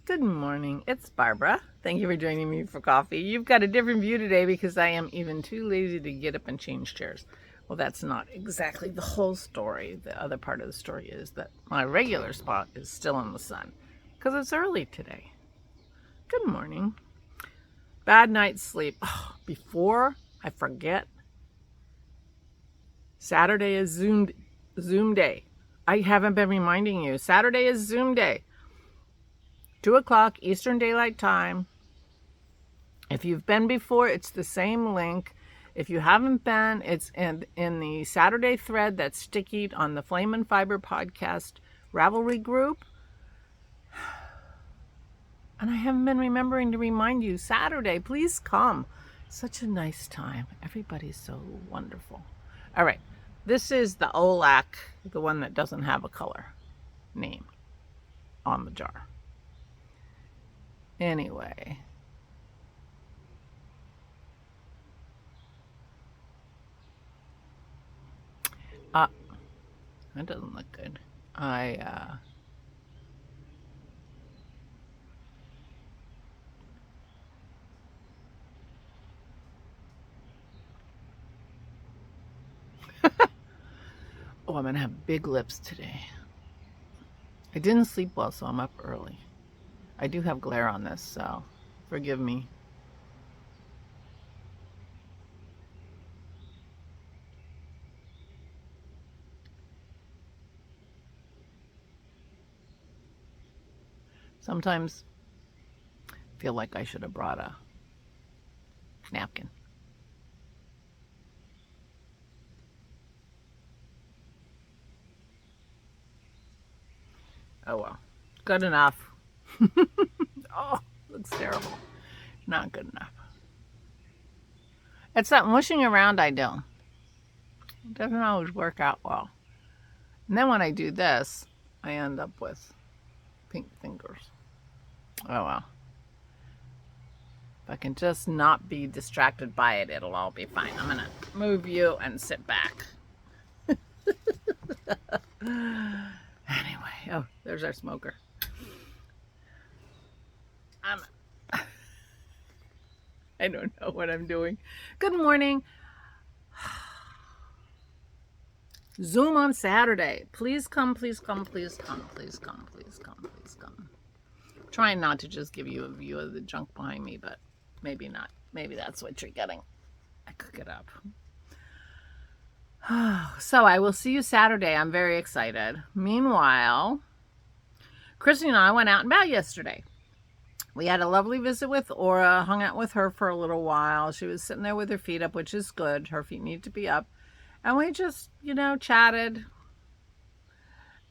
Good morning, it's Barbara. Thank you for joining me for coffee. You've got a different view today because I am even too lazy to get up and change chairs. Well, that's not exactly the whole story. The other part of the story is that my regular spot is still in the sun because it's early today. Good morning. Bad night's sleep. Oh, before I forget, Saturday is Zoom day. I haven't been reminding you. Saturday is Zoom day. 2 o'clock Eastern Daylight Time. If you've been before, it's the same link. If you haven't been, it's in the Saturday thread that's sticky on the Flame and Fiber podcast Ravelry group. And I haven't been remembering to remind you, Saturday, please come. Such a nice time. Everybody's so wonderful. All right, this is the Olac, the one that doesn't have a color name on the jar. Anyway. That doesn't look good. Oh, I'm gonna have big lips today. I didn't sleep well, so I'm up early. I do have glare on this, so forgive me. Sometimes I feel like I should have brought a napkin. Oh well, good enough. Oh, looks terrible. Not good enough. It's that mushing around I do. It doesn't always work out well. And then when I do this, I end up with pink fingers. Oh well. If I can just not be distracted by it, it'll all be fine. I'm gonna move you and sit back. Anyway, oh, there's our smoker. I don't know what I'm doing. Good morning. Zoom on Saturday. Please come, please come, please come, please come, please come, please come. Trying not to just give you a view of the junk behind me, but maybe not. Maybe that's what you're getting. I cook it up. So I will see you Saturday. I'm very excited. Meanwhile, Christy and I went out and about yesterday. We had a lovely visit with Aura, hung out with her for a little while. She was sitting there with her feet up, which is good. Her feet need to be up. And we just, chatted.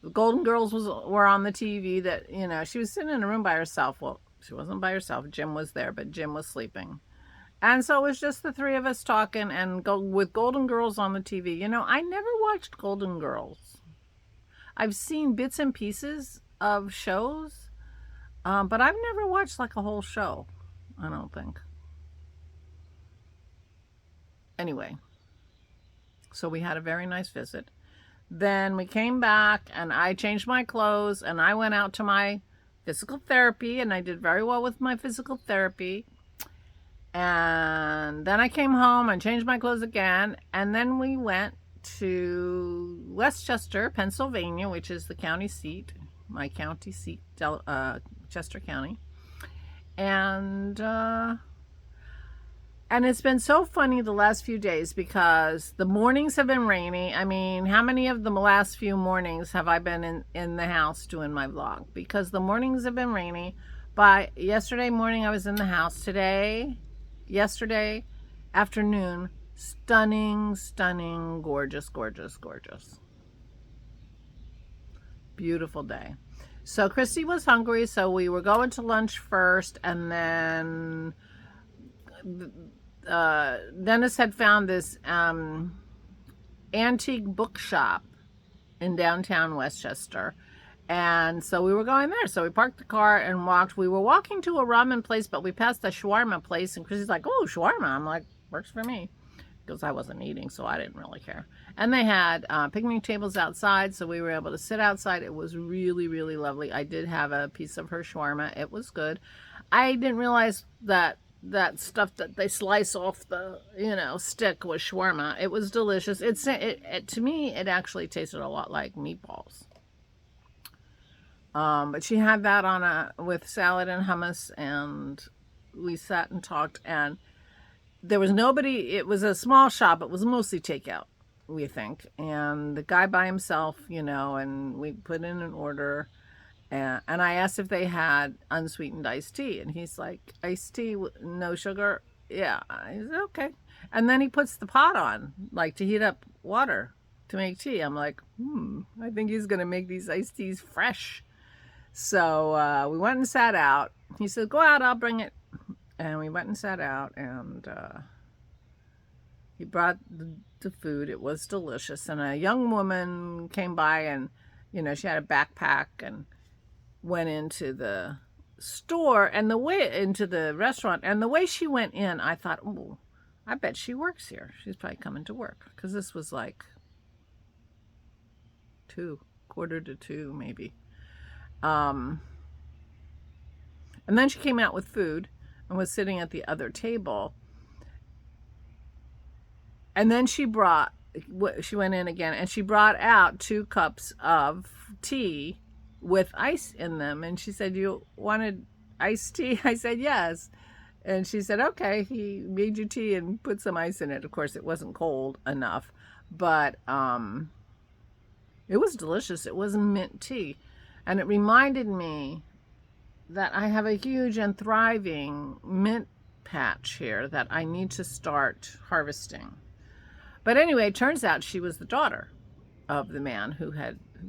The Golden Girls were on the TV that, she was sitting in a room by herself. Well, she wasn't by herself. Jim was there, but Jim was sleeping. And so it was just the three of us talking and with Golden Girls on the TV. I never watched Golden Girls. I've seen bits and pieces of shows. But I've never watched like a whole show, I don't think. Anyway, so we had a very nice visit. Then we came back and I changed my clothes and I went out to my physical therapy and I did very well with my physical therapy. And then I came home and changed my clothes again. And then we went to Westchester, Pennsylvania, which is the county seat, my county seat, Chester County, and it's been so funny the last few days because the mornings have been rainy. I mean, how many of the last few mornings have I been in the house doing my vlog? Because the mornings have been rainy. By yesterday morning, I was in the house. Yesterday afternoon, stunning, gorgeous, gorgeous, gorgeous. Beautiful day. So Christy was hungry, so we were going to lunch first, and then Dennis had found this antique bookshop in downtown Westchester, and so we were going there. So we parked the car and walked. We were walking to a ramen place, but we passed a shawarma place, and Christy's like, "Oh, shawarma!" I'm like, "Works for me." because I wasn't eating, so I didn't really care. And they had picnic tables outside, so we were able to sit outside. It was really, really lovely. I did have a piece of her shawarma. It was good. I didn't realize that stuff that they slice off the, stick was shawarma. It was delicious. To me, it actually tasted a lot like meatballs. But she had that with salad and hummus, and we sat and talked, and there was nobody. It was a small shop. It was mostly takeout, we think. And the guy by himself, and we put in an order. And I asked if they had unsweetened iced tea. And he's like, iced tea, no sugar? Yeah. I said, okay. And then he puts the pot on, like to heat up water to make tea. I'm like, I think he's going to make these iced teas fresh. So we went and sat out. He said, go out, I'll bring it. And we went and sat out, and he brought the food. It was delicious. And a young woman came by, and, she had a backpack and went into the store and into the restaurant. And the way she went in, I thought, oh, I bet she works here. She's probably coming to work. Because this was like 1:45 maybe. And then she came out with food and was sitting at the other table. And then she went in again, and she brought out 2 cups of tea with ice in them. And she said, you wanted iced tea? I said, yes. And she said, okay. He made you tea and put some ice in it. Of course, it wasn't cold enough, but it was delicious. It was mint tea. And it reminded me that I have a huge and thriving mint patch here that I need to start harvesting. But anyway, it turns out she was the daughter of the man who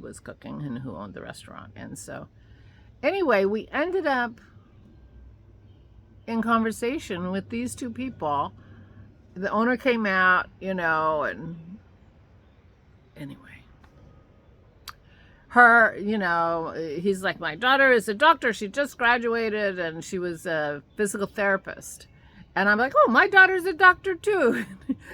was cooking and who owned the restaurant. And so anyway, we ended up in conversation with these 2 people. The owner came out, and anyway. Her, he's like, my daughter is a doctor. She just graduated, and she was a physical therapist. And I'm like, oh, my daughter's a doctor too.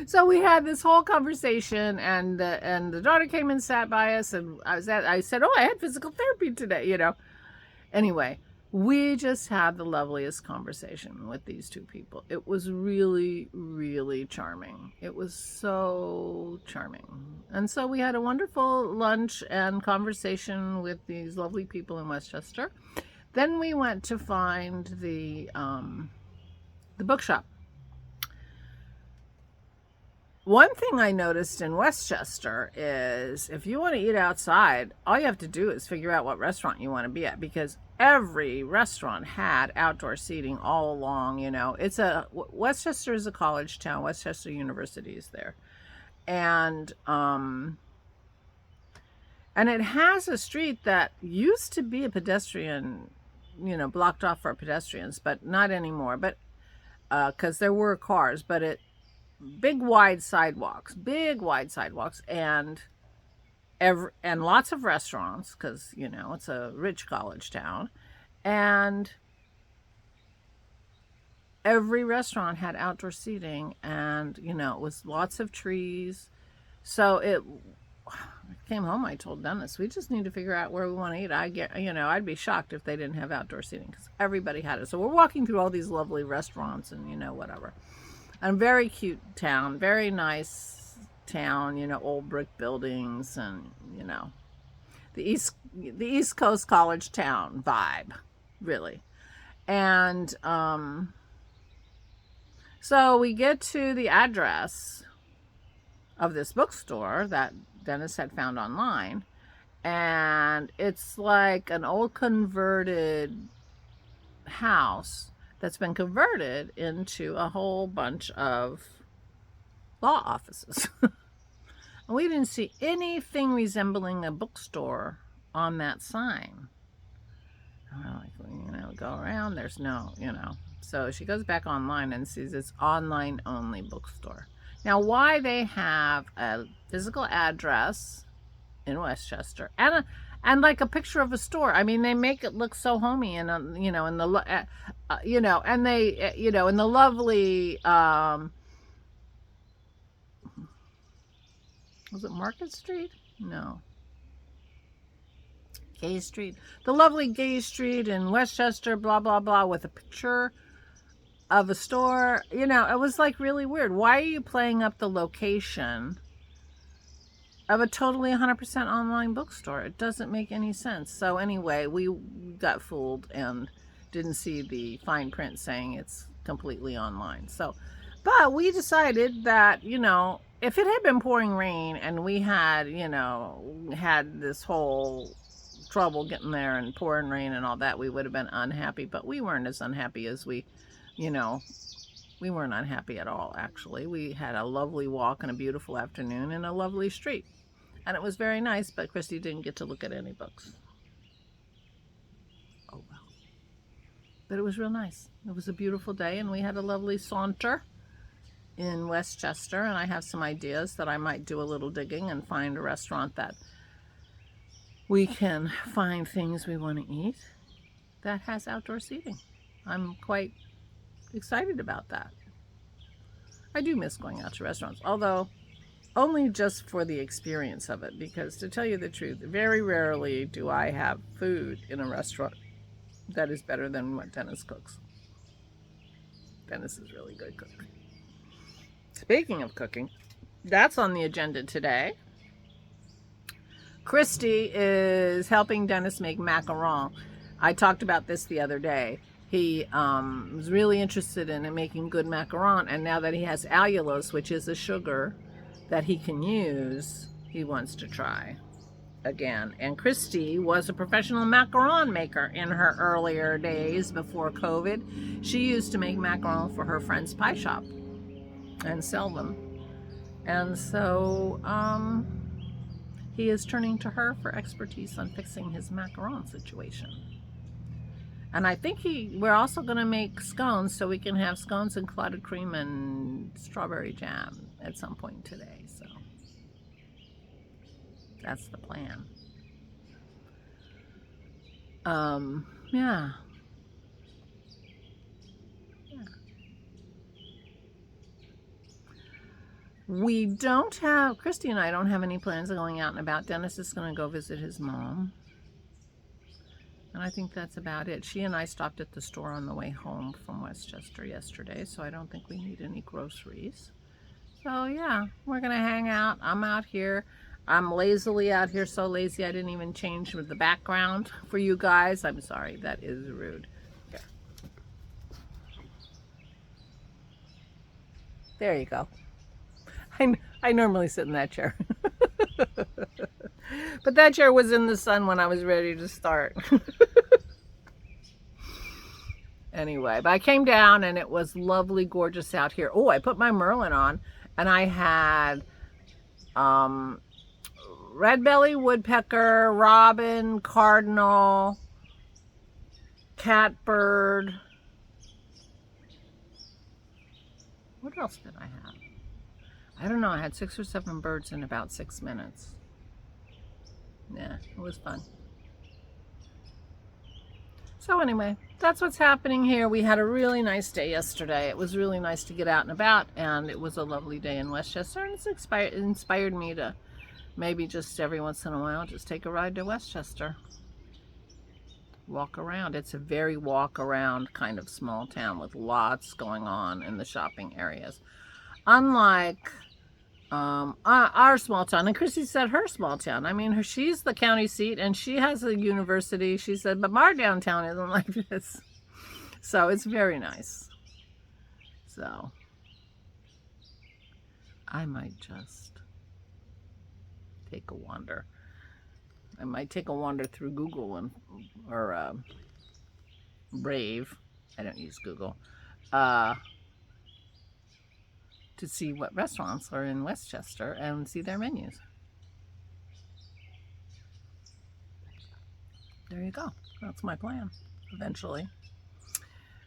So we had this whole conversation, and the daughter came and sat by us, and I said, oh, I had physical therapy today, Anyway, we just had the loveliest conversation with these 2 people. It was really, really charming. It was so charming. And so we had a wonderful lunch and conversation with these lovely people in Westchester. Then we went to find the bookshop. One thing I noticed in Westchester is if you want to eat outside, all you have to do is figure out what restaurant you want to be at, because every restaurant had outdoor seating all along. Westchester is a college town. Westchester University is there. And it has a street that used to be a pedestrian, blocked off for pedestrians, but not anymore. But because there were cars, but big wide sidewalks, and lots of restaurants, because it's a rich college town, and every restaurant had outdoor seating, and it was lots of trees. So I came home, I told Dennis, we just need to figure out where we want to eat. I'd be shocked if they didn't have outdoor seating, because everybody had it. So we're walking through all these lovely restaurants and whatever. And very cute town, very nice town, old brick buildings, and the East Coast college town vibe, really. And so we get to the address of this bookstore that Dennis had found online, and it's like an old converted house that's been converted into a whole bunch of law offices. And we didn't see anything resembling a bookstore on that sign. Go around, there's no, So she goes back online and sees it's online only bookstore. Now, why they have a physical address in Westchester and like a picture of a store. I mean, they make it look so homey, and in the and they in the lovely Was it Market Street? No. Gay Street. The lovely Gay Street in Westchester, blah, blah, blah, with a picture of a store. You know, it was like really weird. Why are you playing up the location of a totally 100% online bookstore? It doesn't make any sense. So anyway, we got fooled and didn't see the fine print saying it's completely online. So, but we decided that, you know, if it had been pouring rain and we had, you know, had this whole trouble getting there and pouring rain and all that, we would have been unhappy. But we weren't as unhappy as we, you know, we weren't unhappy at all, actually. We had a lovely walk and a beautiful afternoon in a lovely street. And it was very nice, but Christy didn't get to look at any books. Oh, well. But it was real nice. It was a beautiful day, and we had a lovely saunter in Westchester, and I have some ideas that I might do a little digging and find a restaurant that we can find things we want to eat that has outdoor seating. I'm quite excited about that. I do miss going out to restaurants, although only just for the experience of it, because to tell you the truth, very rarely do I have food in a restaurant that is better than what Dennis cooks. Dennis is really good cook. Speaking of cooking, that's on the agenda today. Christy is helping Dennis make macaron. I talked about this the other day. He was really interested in making good macaron, and now that he has allulose, which is a sugar that he can use, he wants to try again. And Christy was a professional macaron maker in her earlier days before COVID. She used to make macaron for her friend's pie shop and sell them. And so he is turning to her for expertise on fixing his macaron situation. And I think we're also going to make scones, so we can have scones and clotted cream and strawberry jam at some point today. So that's the plan. Yeah. We don't have, Christy and I don't have any plans of going out and about. Dennis is going to go visit his mom. And I think that's about it. She and I stopped at the store on the way home from Westchester yesterday, so I don't think we need any groceries. So yeah, we're going to hang out. I'm out here. I'm lazily out here, so lazy I didn't even change the background for you guys. I'm sorry, that is rude. Here. There you go. I normally sit in that chair. But that chair was in the sun when I was ready to start. Anyway, but I came down and it was lovely, gorgeous out here. Oh, I put my Merlin on, and I had red-bellied woodpecker, robin, cardinal, catbird. What else did I have? I don't know. I had 6 or 7 birds in about 6 minutes. Yeah, it was fun. So anyway, that's what's happening here. We had a really nice day yesterday. It was really nice to get out and about, and it was a lovely day in Westchester, and it inspired me to maybe just every once in a while just take a ride to Westchester. Walk around. It's a very walk around kind of small town with lots going on in the shopping areas. Unlike our small town, and Chrissy said her small town. I mean, she's the county seat and she has a university. She said, but our downtown isn't like this. So it's very nice. So I might just take a wander. I might take a wander through Google or Brave. I don't use Google. To see what restaurants are in Westchester and see their menus. There you go. That's my plan, eventually.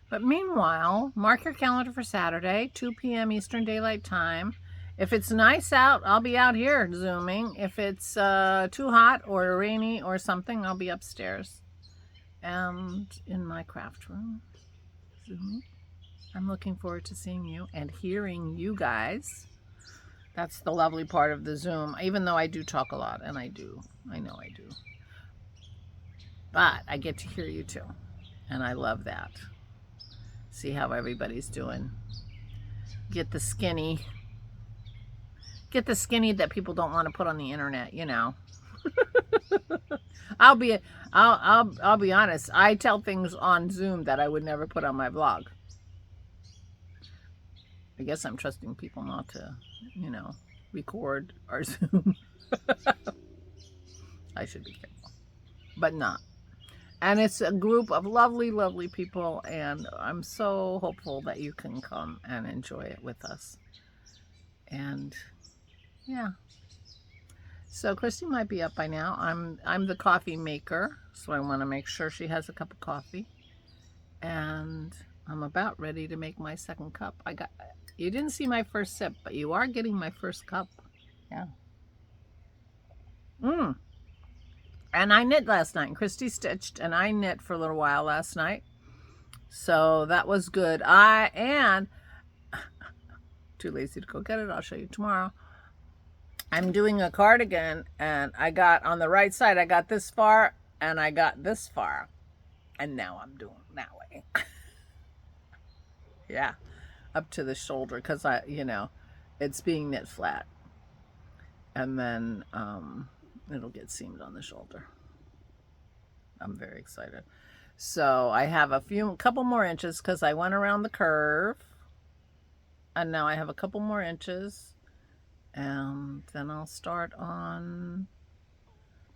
But meanwhile, mark your calendar for Saturday, 2 p.m. Eastern Daylight Time. If it's nice out, I'll be out here Zooming. If it's too hot or rainy or something, I'll be upstairs and in my craft room Zooming. I'm looking forward to seeing you and hearing you guys. That's the lovely part of the Zoom, even though I do talk a lot, and I know I do. But I get to hear you too, and I love that. See how everybody's doing. Get the skinny that people don't want to put on the internet, you know. I'll be honest. I tell things on Zoom that I would never put on my vlog. I guess I'm trusting people not to, you know, record our Zoom. I should be careful, but not. And it's a group of lovely, lovely people, and I'm so hopeful that you can come and enjoy it with us. And yeah. So Christy might be up by now. I'm the coffee maker, so I want to make sure she has a cup of coffee. And I'm about ready to make my second cup. You didn't see my first sip, but you are getting my first cup. Yeah. And I knit last night. Christy stitched, and I knit for a little while last night. So that was good. And too lazy to go get it. I'll show you tomorrow. I'm doing a cardigan, and I got on the right side, I got this far, and I got this far. And now I'm doing that way. Yeah, up to the shoulder, because it's being knit flat. And then it'll get seamed on the shoulder. I'm very excited. So I have a couple more inches because I went around the curve. And now I have a couple more inches. And then I'll start on,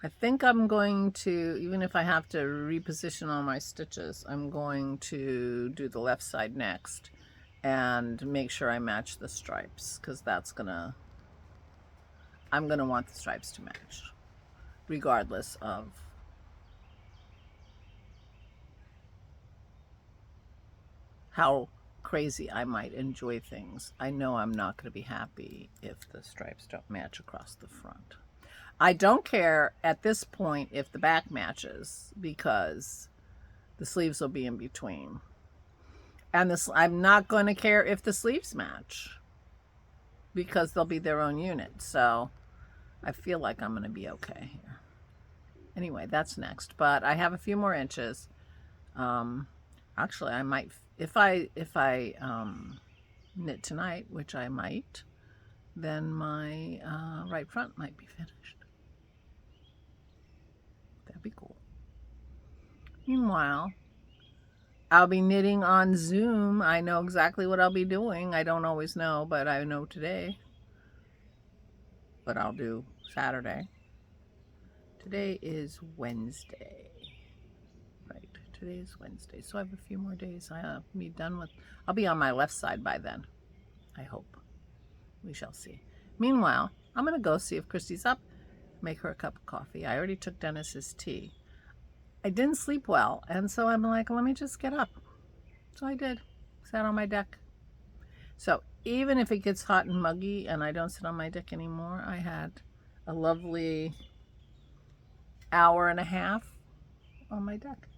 I think I'm going to, even if I have to reposition all my stitches, I'm going to do the left side next and make sure I match the stripes, because I'm gonna want the stripes to match regardless of how crazy I might enjoy things. I know I'm not going to be happy if the stripes don't match across the front. I don't care at this point if the back matches, because the sleeves will be in between. And I'm not going to care if the sleeves match, because they'll be their own unit. So I feel like I'm going to be okay here. Anyway, that's next. But I have a few more inches. Actually, I might, if I knit tonight, which I might, then my right front might be finished. That'd be cool. Meanwhile, I'll be knitting on Zoom. I know exactly what I'll be doing. I don't always know, but I know today. But I'll do Saturday. Today is Wednesday. Right, today is Wednesday. So I have a few more days. I'll be done with, I'll be on my left side by then. I hope. We shall see. Meanwhile, I'm going to go see if Christy's up, make her a cup of coffee. I already took Dennis's tea. I didn't sleep well, and so I'm like, let me just get up. So I did. Sat on my deck. So even if it gets hot and muggy and I don't sit on my deck anymore, I had a lovely hour and a half on my deck.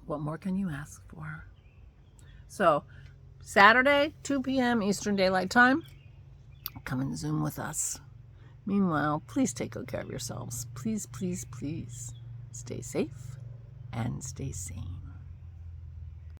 What more can you ask for? So Saturday, 2 p.m. Eastern Daylight Time. Come and Zoom with us. Meanwhile, please take good care of yourselves. Please, please, please stay safe and stay sane.